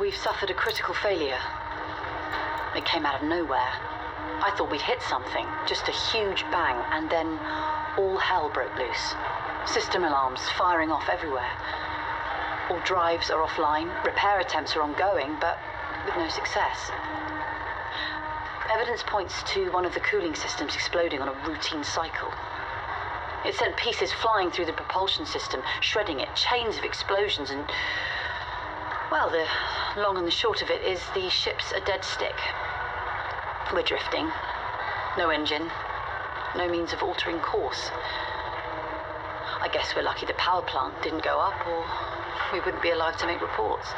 We've suffered a critical failure. It came out of nowhere. I thought we'd hit something, just a huge bang, and then all hell broke loose. System alarms firing off everywhere. All drives are offline, repair attempts are ongoing, but with no success. Evidence points to one of the cooling systems exploding on a routine cycle. It sent pieces flying through the propulsion system, shredding it, chains of explosions, and... well, the long and the short of it is the ship's a dead stick. We're drifting. No engine. No means of altering course. I guess we're lucky the power plant didn't go up, or we wouldn't be alive to make reports.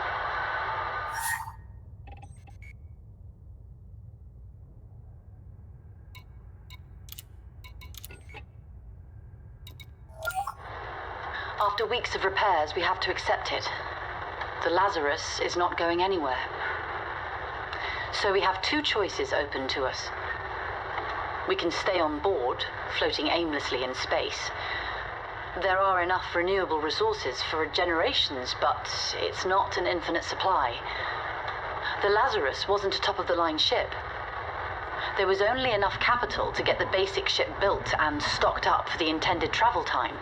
After weeks of repairs, we have to accept it. The Lazarus is not going anywhere. So we have two choices open to us. We can stay on board, floating aimlessly in space. There are enough renewable resources for generations, but it's not an infinite supply. The Lazarus wasn't a top-of-the-line ship. There was only enough capital to get the basic ship built and stocked up for the intended travel time.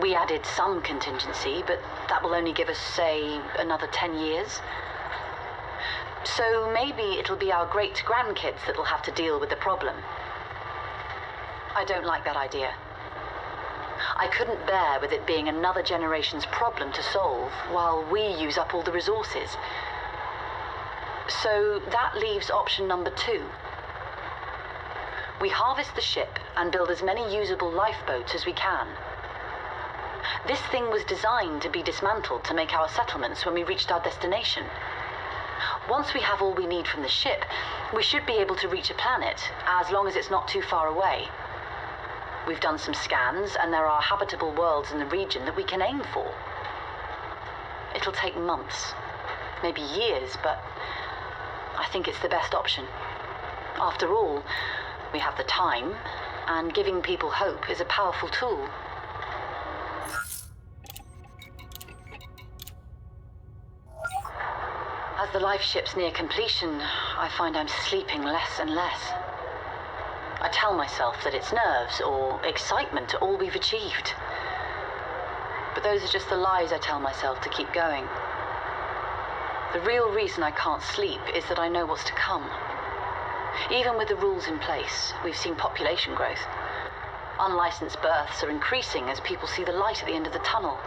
We added some contingency, but that will only give us, say, another 10 years. So maybe it'll be our great-grandkids that'll have to deal with the problem. I don't like that idea. I couldn't bear with it being another generation's problem to solve while we use up all the resources. So that leaves option number 2. We harvest the ship and build as many usable lifeboats as we can. This thing was designed to be dismantled to make our settlements when we reached our destination. Once we have all we need from the ship, we should be able to reach a planet, as long as it's not too far away. We've done some scans, and there are habitable worlds in the region that we can aim for. It'll take months, maybe years, but I think it's the best option. After all, we have the time, and giving people hope is a powerful tool. As the life ships near completion, I find I'm sleeping less and less. I tell myself that it's nerves or excitement at all we've achieved. But those are just the lies I tell myself to keep going. The real reason I can't sleep is that I know what's to come. Even with the rules in place, we've seen population growth. Unlicensed births are increasing as people see the light at the end of the tunnel.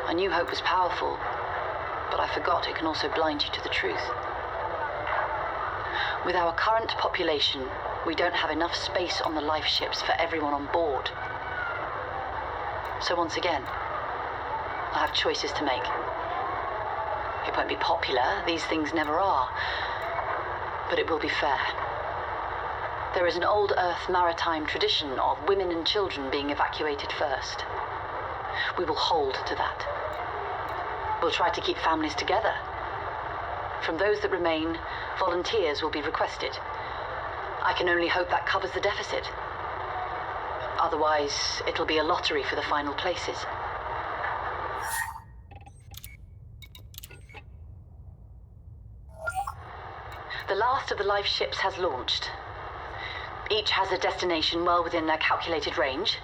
I knew hope was powerful, but I forgot it can also blind you to the truth. With our current population, we don't have enough space on the life ships for everyone on board. So once again, I have choices to make. It won't be popular, these things never are, but it will be fair. There is an old Earth maritime tradition of women and children being evacuated first. We will hold to that. We'll try to keep families together. From those that remain, volunteers will be requested. I can only hope that covers the deficit. Otherwise, it'll be a lottery for the final places. The last of the life ships has launched. Each has a destination well within their calculated range.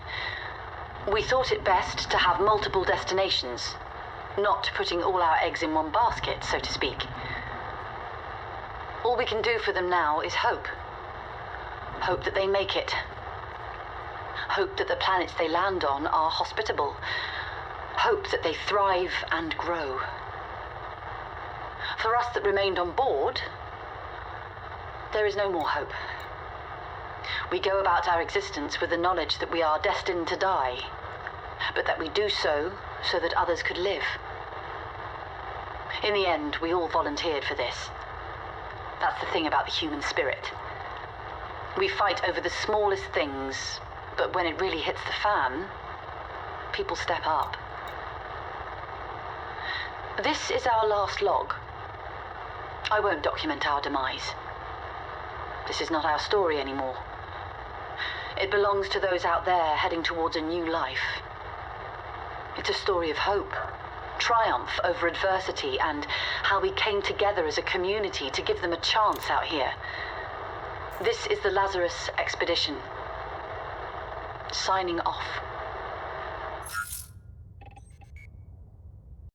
We thought it best to have multiple destinations, not putting all our eggs in one basket, so to speak. All we can do for them now is hope. Hope that they make it. Hope that the planets they land on are hospitable. Hope that they thrive and grow. For us that remained on board, there is no more hope. We go about our existence with the knowledge that we are destined to die, but that we do so that others could live. In the end, we all volunteered for this. That's the thing about the human spirit. We fight over the smallest things, but when it really hits the fan, people step up. This is our last log. I won't document our demise. This is not our story anymore. It belongs to those out there heading towards a new life. It's a story of hope, triumph over adversity and how we came together as a community to give them a chance out here. This is the Lazarus expedition. Signing off.